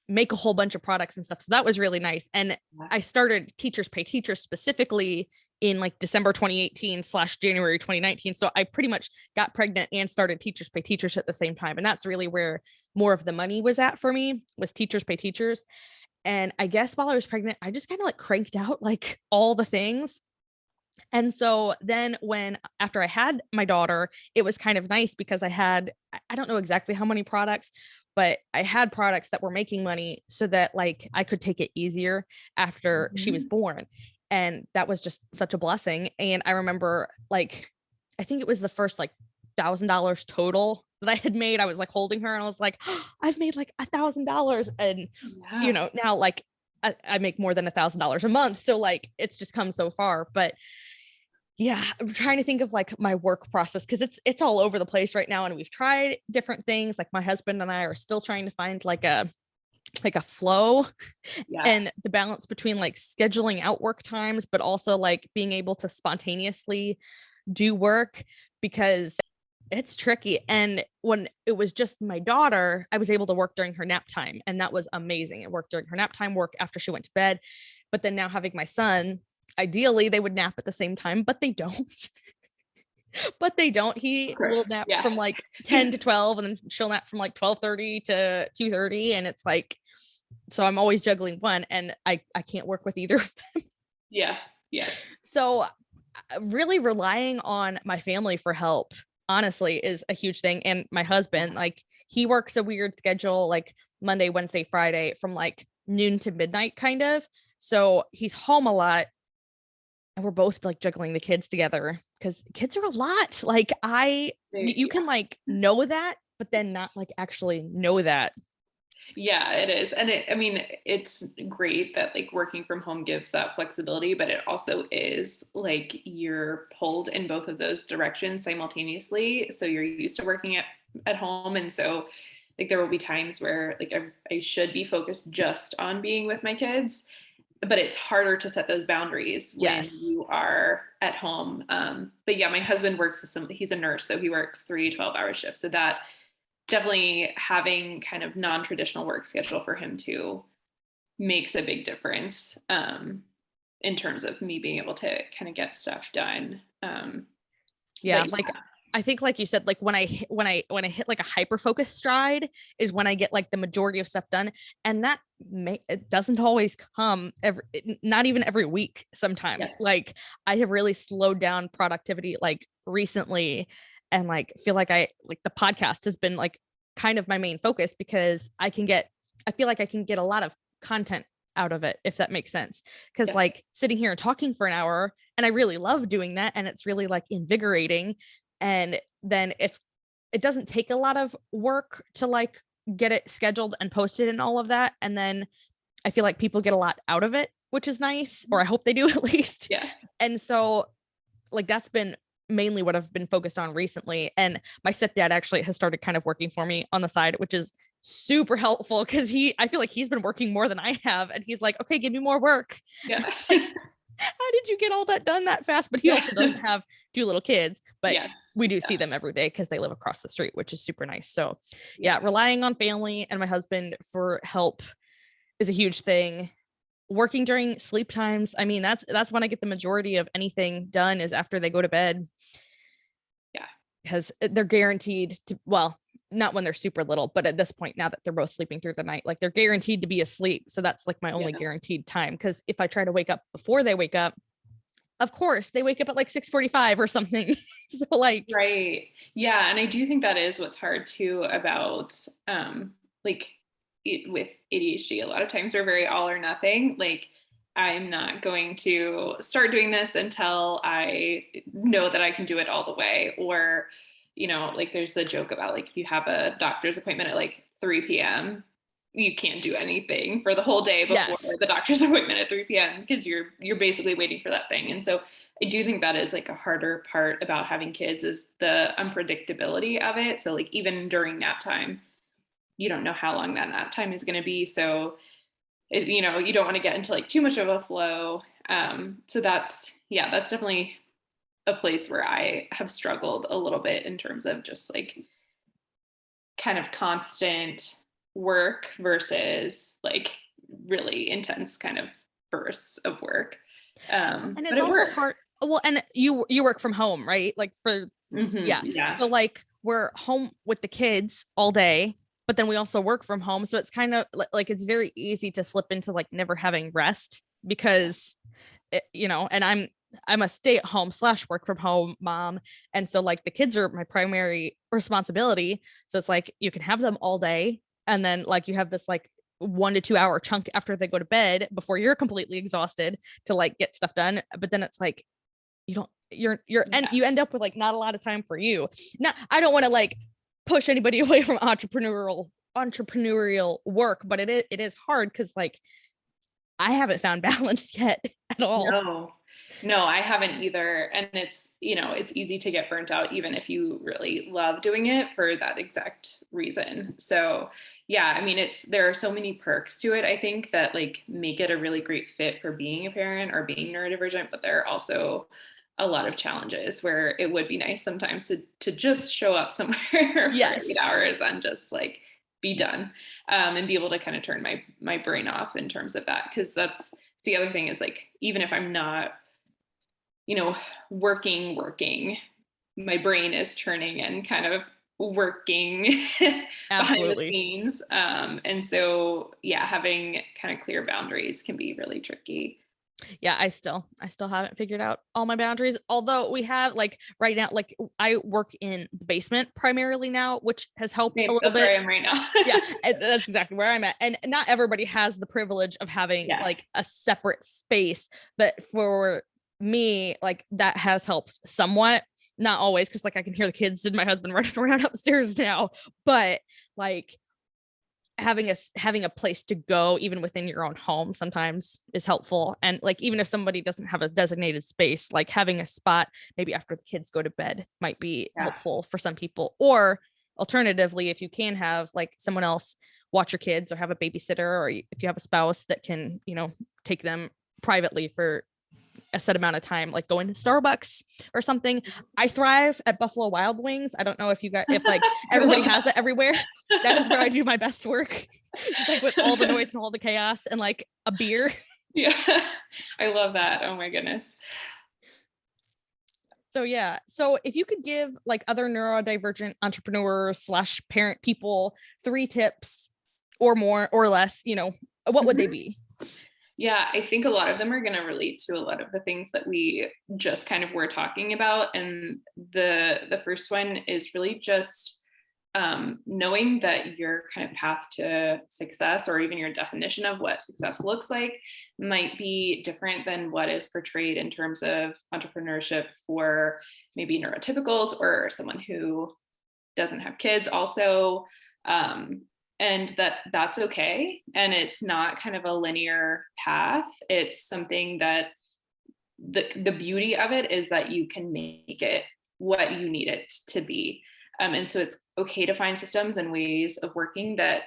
make a whole bunch of products and stuff. So that was really nice. And I started Teachers Pay Teachers specifically in like December 2018 / January 2019. So I pretty much got pregnant and started Teachers Pay Teachers at the same time. And that's really where more of the money was at for me, was Teachers Pay Teachers. And I guess while I was pregnant, I just kind of like cranked out like all the things. And so then after I had my daughter, it was kind of nice because I don't know exactly how many products, but I had products that were making money so that like I could take it easier after she was born. And that was just such a blessing. And I remember like, I think it was the first like $1,000 total that I had made. I was like holding her and I was like, oh, I've made like $1,000. And, you know, now like I make more than $1,000 a month. So like, it's just come so far, but yeah, I'm trying to think of like my work process because it's all over the place right now. And we've tried different things. Like my husband and I are still trying to find like a flow and the balance between like scheduling out work times, but also like being able to spontaneously do work because it's tricky. And when it was just my daughter, I was able to work during her nap time. And that was amazing. I worked during her nap time, work after she went to bed. But then now having my son, ideally they would nap at the same time, but they don't. He will nap from like 10 to 12 and then she'll nap from like 12:30 to 2:30. And it's like, so I'm always juggling one and I can't work with either of them. Yeah. So really relying on my family for help, honestly, is a huge thing. And my husband, like he works a weird schedule, like Monday, Wednesday, Friday from like noon to midnight kind of. So he's home a lot. and we're both like juggling the kids together because kids are a lot. Like you can like know that, but then not like actually know that. Yeah, it is. And I mean, it's great that like working from home gives that flexibility, but it also is like you're pulled in both of those directions simultaneously. So you're used to working at home. And so like there will be times where like I should be focused just on being with my kids, but it's harder to set those boundaries when you are at home. But yeah, my husband works he's a nurse, so he works 3 12-hour shifts. So that definitely having kind of non-traditional work schedule for him too makes a big difference in terms of me being able to kind of get stuff done. Like I think like you said, like when I hit like a hyper focus stride is when I get like the majority of stuff done. And that it doesn't always come not even every week sometimes. Yes. Like I have really slowed down productivity like recently, and like feel like the podcast has been like kind of my main focus because I feel like I can get a lot of content out of it, if that makes sense. Because like sitting here and talking for an hour, and I really love doing that, and it's really like invigorating. And then it doesn't take a lot of work to like get it scheduled and posted and all of that. And then I feel like people get a lot out of it, which is nice, or I hope they do at least. Yeah. And so like that's been mainly what I've been focused on recently. And my stepdad actually has started kind of working for me on the side, which is super helpful because I feel like he's been working more than I have. And he's like, okay, give me more work. Yeah. Like, how did you get all that done that fast? But he also doesn't have 2 little kids, but we do see them every day because they live across the street, which is super nice. So relying on family and my husband for help is a huge thing. Working during sleep times, I mean, that's when I get the majority of anything done is after they go to bed. Yeah. Because they're guaranteed to, well, not when they're super little, but at this point, now that they're both sleeping through the night, like they're guaranteed to be asleep. So that's like my only guaranteed time. Because if I try to wake up before they wake up, of course they wake up at like 6:45 or something. So like, right. Yeah. And I do think that is what's hard too about like with ADHD. A lot of times we're very all or nothing. Like I'm not going to start doing this until I know that I can do it all the way. Or, like there's the joke about like if you have a doctor's appointment at like 3 p.m., you can't do anything for the whole day before the doctor's appointment at 3 p.m. because you're basically waiting for that thing. And so I do think that is like a harder part about having kids is the unpredictability of it. So like even during nap time, you don't know how long that nap time is going to be. So you don't want to get into like too much of a flow. So that's definitely a place where I have struggled a little bit in terms of just like kind of constant work versus like really intense kind of bursts of work. And it's also hard. Well, and you work from home, right? Like So like we're home with the kids all day, but then we also work from home. So it's kind of like it's very easy to slip into like never having rest because, and I'm a stay-at-home / work from home mom. And so like the kids are my primary responsibility. So it's like you can have them all day. And then like you have this like 1 to 2 hour chunk after they go to bed before you're completely exhausted to like get stuff done. But then it's like, you end up with like not a lot of time for you. Now, I don't want to like push anybody away from entrepreneurial work, but it is hard because like I haven't found balance yet at all. No, I haven't either. And it's, it's easy to get burnt out, even if you really love doing it for that exact reason. So yeah, I mean, there are so many perks to it, I think, that like make it a really great fit for being a parent or being neurodivergent, but there are also a lot of challenges where it would be nice sometimes to just show up somewhere for 8 hours and just like be done and be able to kind of turn my brain off in terms of that. Cause that's the other thing is like, even if I'm not, working, my brain is turning and kind of working behind the scenes. And so, having kind of clear boundaries can be really tricky. Yeah, I still haven't figured out all my boundaries. Although we have like right now, like I work in the basement primarily now, which has helped a little bit. That's where I am right now. Yeah, that's exactly where I'm at. And not everybody has the privilege of having like a separate space. But for me, like that has helped somewhat, not always, because like I can hear the kids and my husband running around upstairs now, but like having a place to go even within your own home sometimes is helpful. And like even if somebody doesn't have a designated space, like having a spot maybe after the kids go to bed might be helpful for some people. Or alternatively, if you can have like someone else watch your kids or have a babysitter, or if you have a spouse that can, you know, take them privately for a set amount of time, like going to Starbucks or something. I thrive at Buffalo Wild Wings. I don't know if you got, if like everybody has that everywhere. That is where I do my best work. It's like with all the noise and all the chaos and like a beer. Yeah, I love that. Oh my goodness. So yeah. So if you could give like other neurodivergent entrepreneurs / parent people 3 tips or more or less, you know, what would they be? Yeah, I think a lot of them are going to relate to a lot of the things that we just kind of were talking about. And the first one is really just knowing that your kind of path to success, or even your definition of what success looks like, might be different than what is portrayed in terms of entrepreneurship for maybe neurotypicals or someone who doesn't have kids also. And that's okay. And it's not kind of a linear path. It's something that the beauty of it is that you can make it what you need it to be. And so it's okay to find systems and ways of working that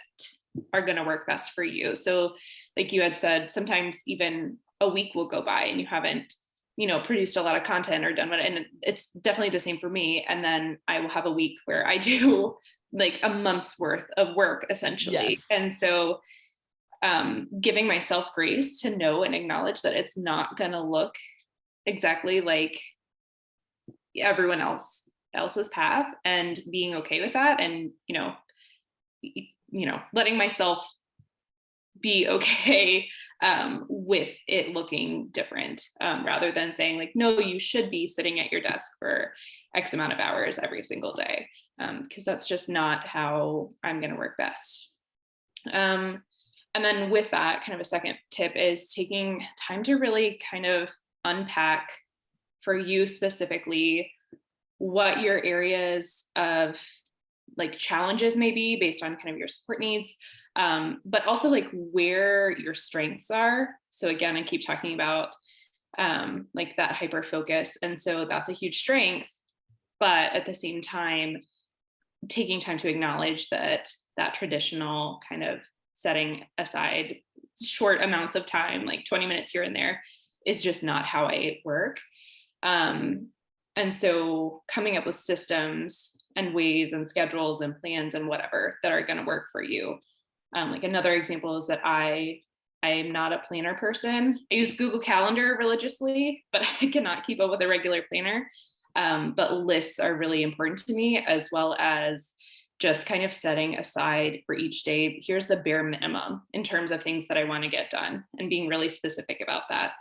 are going to work best for you. So like you had said, sometimes even a week will go by and you haven't, you know, produced a lot of content or done what, and it's definitely the same for me. And then I will have a week where I do like a month's worth of work essentially. Yes. And so giving myself grace to know and acknowledge that it's not going to look exactly like everyone else's path, and being okay with that, and letting myself be okay with it looking different, rather than saying like, no, you should be sitting at your desk for X amount of hours every single day, because that's just not how I'm going to work best. And then with that, kind of a second tip is taking time to really kind of unpack for you specifically what your areas of like challenges may be based on kind of your support needs, but also like where your strengths are. So again, I keep talking about like that hyper focus. And so that's a huge strength, but at the same time, taking time to acknowledge that traditional kind of setting aside short amounts of time, like 20 minutes here and there, is just not how I work. And so coming up with systems and ways and schedules and plans and whatever that are going to work for you. Like another example is that I am not a planner person. I use Google Calendar religiously, but I cannot keep up with a regular planner. But lists are really important to me, as well as just kind of setting aside for each day, here's the bare minimum in terms of things that I want to get done, and being really specific about that.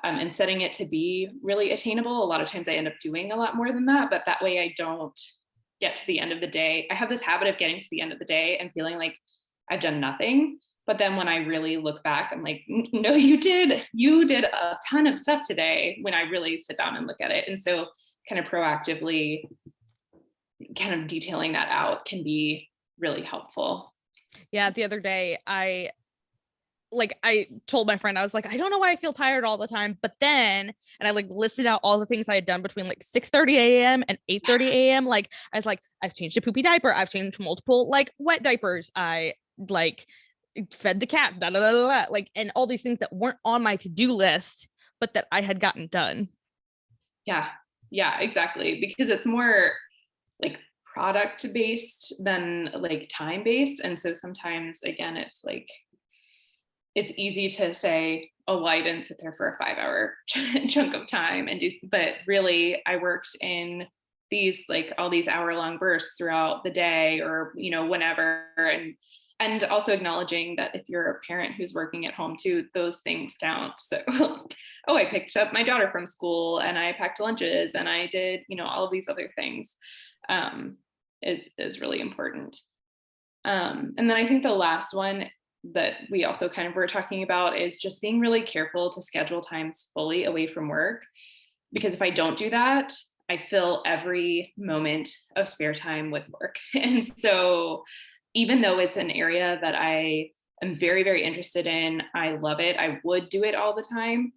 And setting it to be really attainable. A lot of times I end up doing a lot more than that, but that way I don't get to the end of the day. I have this habit of getting to the end of the day and feeling like I've done nothing. But then when I really look back, I'm like, no, you did a ton of stuff today, when I really sit down and look at it. And so kind of proactively kind of detailing that out can be really helpful. Yeah. The other day I told my friend, I was like, I don't know why I feel tired all the time. But then, and I like listed out all the things I had done between like 6:30 a.m. and 8:30 a.m. Like I was like, I've changed a poopy diaper. I've changed multiple like wet diapers. I like fed the cat, like, and all these things that weren't on my to-do list, but that I had gotten done. Yeah, exactly. Because it's more like product based than like time based. And so sometimes, again, it's like, it's easy to say, oh, well, I didn't sit there for a 5-hour chunk of time and do, but really I worked in these, like all these hour-long bursts throughout the day, or, whenever. And also acknowledging that if you're a parent who's working at home too, those things count. So, oh, I picked up my daughter from school and I packed lunches and I did, all of these other things, is really important. And then I think the last one that we also kind of were talking about is just being really careful to schedule times fully away from work. because if I don't do that, I fill every moment of spare time with work. And so even though it's an area that I am very, very interested in, I love it, I would do it all the time,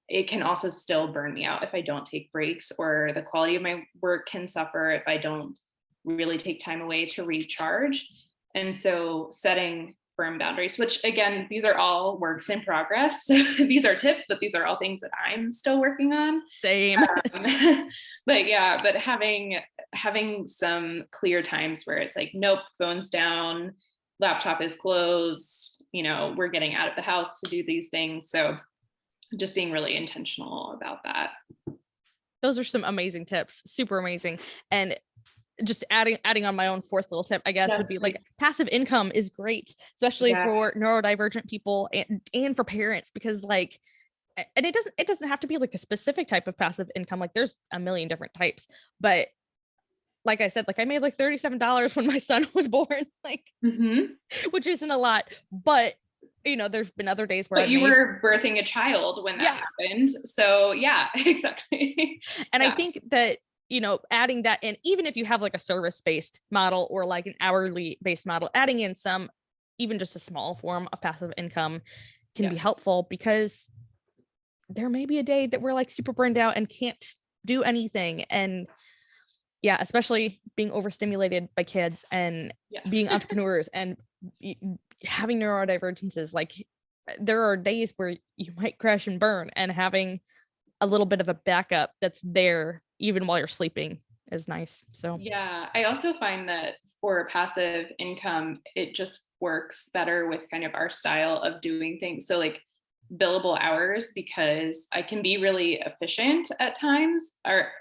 it can also still burn me out if I don't take breaks, or the quality of my work can suffer if I don't really take time away to recharge. And so setting firm boundaries, which again, these are all works in progress. So these are tips, but these are all things that I'm still working on. Same. But yeah, but having some clear times where it's like, nope, phone's down, laptop is closed, we're getting out of the house to do these things. So just being really intentional about that. Those are some amazing tips, super amazing. And just adding on my own fourth little tip, I guess, would be like passive income is great, especially for neurodivergent people and for parents, because like, and it doesn't have to be like a specific type of passive income. Like there's a million different types, but like I said, like I made like $37 when my son was born, like, which isn't a lot, but there's been other days where you were birthing a child when that happened. So yeah, exactly. And I think that, adding that in, even if you have like a service-based model or like an hourly based model, adding in some, even just a small form of passive income can be helpful, because there may be a day that we're like super burned out and can't do anything. And yeah, especially being overstimulated by kids and being entrepreneurs and having neurodivergences, like there are days where you might crash and burn, and having a little bit of a backup that's there even while you're sleeping is nice. So yeah, I also find that for passive income, it just works better with kind of our style of doing things. So like billable hours, because I can be really efficient at times,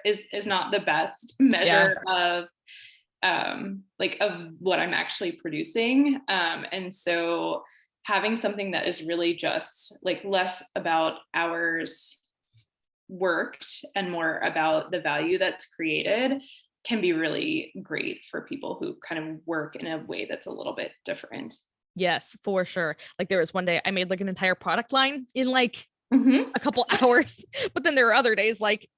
is not the best measure of what I'm actually producing. And so having something that is really just like less about hours worked and more about the value that's created can be really great for people who kind of work in a way that's a little bit different. Yes, for sure. Like there was one day I made like an entire product line in like a couple hours, but then there are other days like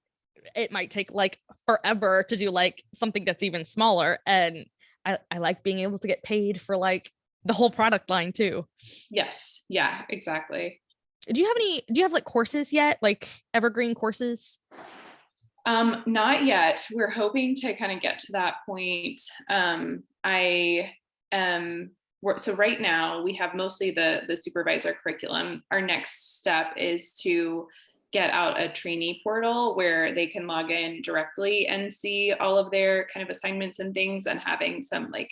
it might take like forever to do like something that's even smaller. And I like being able to get paid for like the whole product line too. Yes. Yeah, exactly. Do you have like courses yet? Like evergreen courses? Not yet. We're hoping to kind of get to that point. So right now we have mostly the supervisor curriculum. Our next step is to get out a trainee portal where they can log in directly and see all of their kind of assignments and things, and having some like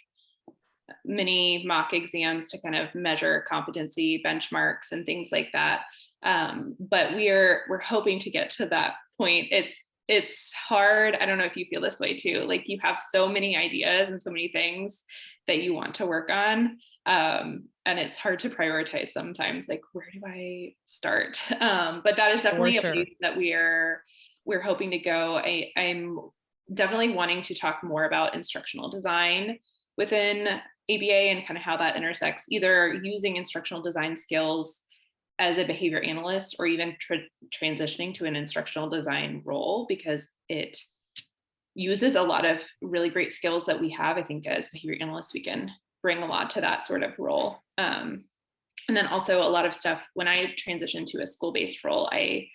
mini mock exams to kind of measure competency benchmarks and things like that. But we're hoping to get to that point. It's hard. I don't know if you feel this way too. Like you have so many ideas and so many things that you want to work on. And it's hard to prioritize sometimes, like, where do I start? But that is definitely a place that we're hoping to go. I'm definitely wanting to talk more about instructional design within ABA and kind of how that intersects either using instructional design skills as a behavior analyst, or even transitioning to an instructional design role, because it uses a lot of really great skills that we have. I think as behavior analysts, we can bring a lot to that sort of role. And then also a lot of stuff, when I transitioned to a school-based role, I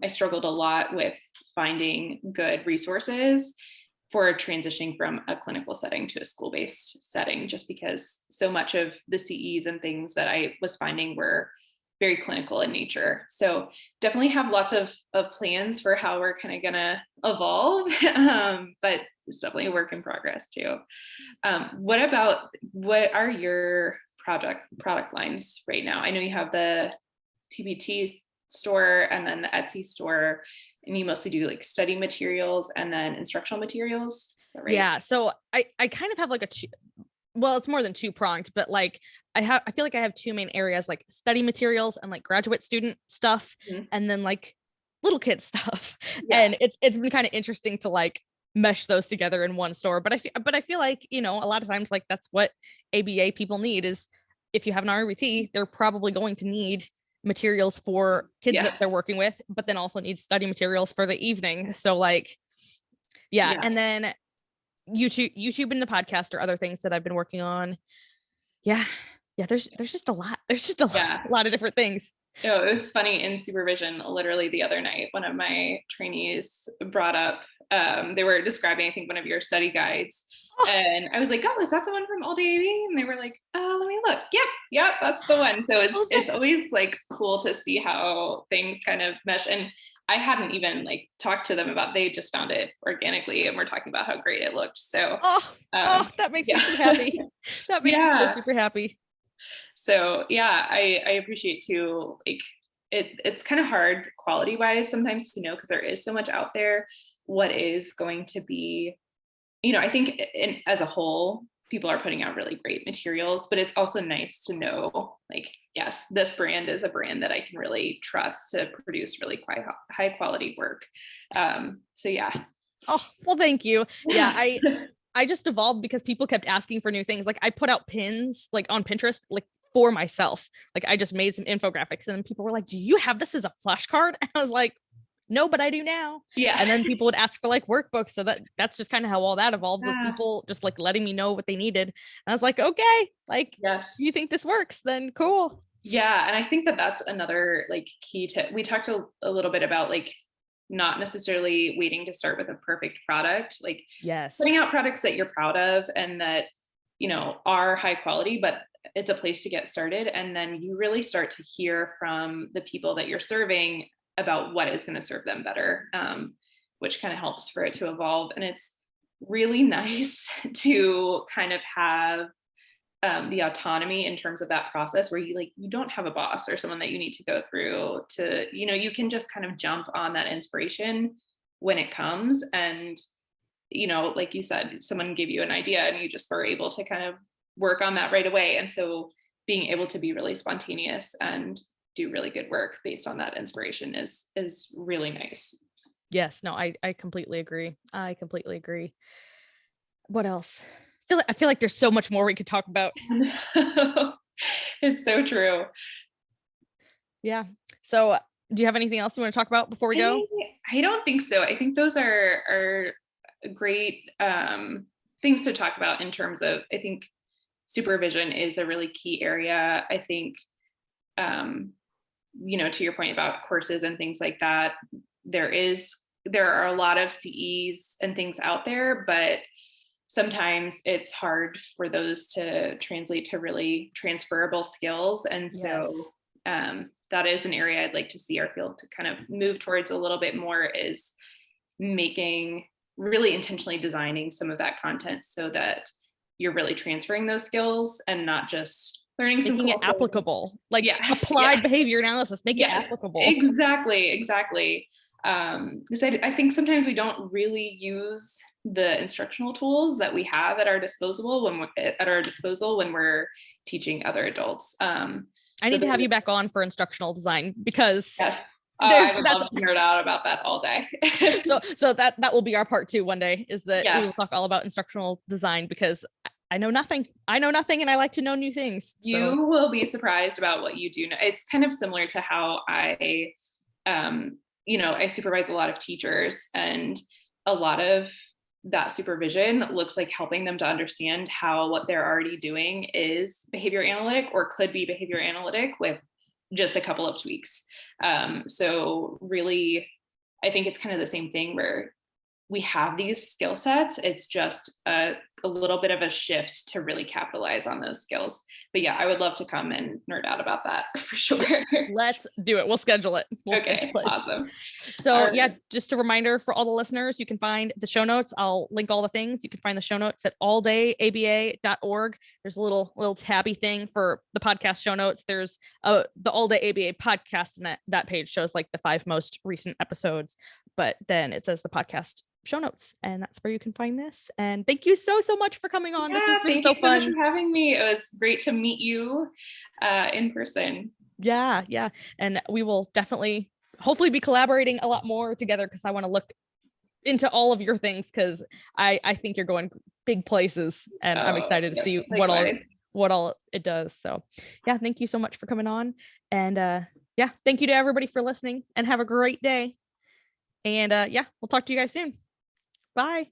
struggled a lot with finding good resources for transitioning from a clinical setting to a school-based setting, just because so much of the CEs and things that I was finding were very clinical in nature. So definitely have lots of plans for how we're kind of gonna evolve, but it's definitely a work in progress too. What are your product lines right now? I know you have the TBT store and then the Etsy store, and you mostly do like study materials and then instructional materials. Is that right? Yeah. So I kind of have like well, it's more than two-pronged, but like I feel like I have two main areas, like study materials and like graduate student stuff, and then like little kid stuff. And it's been kind of interesting to like mesh those together in one store. But I feel like, a lot of times like that's what ABA people need, is if you have an RBT, they're probably going to need materials for kids Yeah. that they're working with, but then also need study materials for the evening. So like, yeah. And then YouTube and the podcast are other things that I've been working on. Yeah. Yeah. There's just a lot. There's just a lot of different things. Oh, it was funny in supervision, literally the other night, one of my trainees brought up, they were describing, I think, one of your study guides. And I was like, oh, is that the one from All Day AB? And they were like, let me look. Yep, that's the one. So it's always like cool to see how things kind of mesh. And I hadn't even like talked to them about, they just found it organically and we're talking about how great it looked. So that makes me so happy. That makes me so super happy. So yeah, I appreciate too, like it's kind of hard quality wise sometimes to know, because there is so much out there, what is going to be, I think as a whole, people are putting out really great materials, but it's also nice to know, like, yes, this brand is a brand that I can really trust to produce really quite high quality work. So yeah. Oh, well, thank you. Yeah, I just evolved because people kept asking for new things. Like I put out pins like on Pinterest, like for myself. Like I just made some infographics and then people were like, do you have this as a flashcard? And I was like, no, but I do now. Yeah. And then people would ask for like workbooks. So that's just kind of how all that evolved, was people just like letting me know what they needed. And I was like, okay, like, yes, you think this works, then cool. Yeah. And I think that that's another like key to, we talked a little bit about like not necessarily waiting to start with a perfect product, like putting out products that you're proud of and that, are high quality, but it's a place to get started. And then you really start to hear from the people that you're serving about what is going to serve them better, which kind of helps for it to evolve. And it's really nice to kind of have the autonomy in terms of that process, where you don't have a boss or someone that you need to go through to, you can just kind of jump on that inspiration when it comes. And, like you said, someone gave you an idea and you just were able to kind of work on that right away. And so being able to be really spontaneous and do really good work based on that inspiration is really nice. Yes, no, I completely agree. I completely agree. What else? I feel like there's so much more we could talk about. It's so true. Yeah. So do you have anything else you want to talk about before we go? I don't think so. I think those are great things to talk about in terms of, I think supervision is a really key area. I think, to your point about courses and things like that, there are a lot of CEs and things out there, but sometimes it's hard for those to translate to really transferable skills. And so that is an area I'd like to see our field to kind of move towards a little bit more, is really intentionally designing some of that content so that you're really transferring those skills and not just learning making it applicable, like applied behavior analysis, make it applicable. Exactly. Because I think sometimes we don't really use the instructional tools that we have at our disposal when we're teaching other adults. I need to have you back on for instructional design, because I would love to nerd out about that all day. so that will be our part 2 one day, is that we will talk all about instructional design, because I know nothing and I like to know new things. You will be surprised about what you do know. It's kind of similar to how I supervise a lot of teachers, and a lot of that supervision looks like helping them to understand how what they're already doing is behavior analytic, or could be behavior analytic with just a couple of tweaks. So really, I think it's kind of the same thing where we have these skill sets. It's just a little bit of a shift to really capitalize on those skills. But yeah, I would love to come and nerd out about that for sure. Let's do it. We'll schedule it. Awesome. So just a reminder for all the listeners, you can find the show notes. I'll link all the things. You can find the show notes at alldayaba.org. There's a little tabby thing for the podcast show notes. There's the All Day ABA podcast, and that page shows like the 5 most recent episodes, but then it says the podcast show notes, and that's where you can find this. And thank you so much for coming on. This has been so fun. Thank you so much for having me. It was great to meet you in person. Yeah. And we will definitely hopefully be collaborating a lot more together, because I want to look into all of your things, because I think you're going big places, and I'm excited to see what all it does. So yeah, thank you so much for coming on. And yeah, thank you to everybody for listening and have a great day. And yeah, we'll talk to you guys soon. Bye.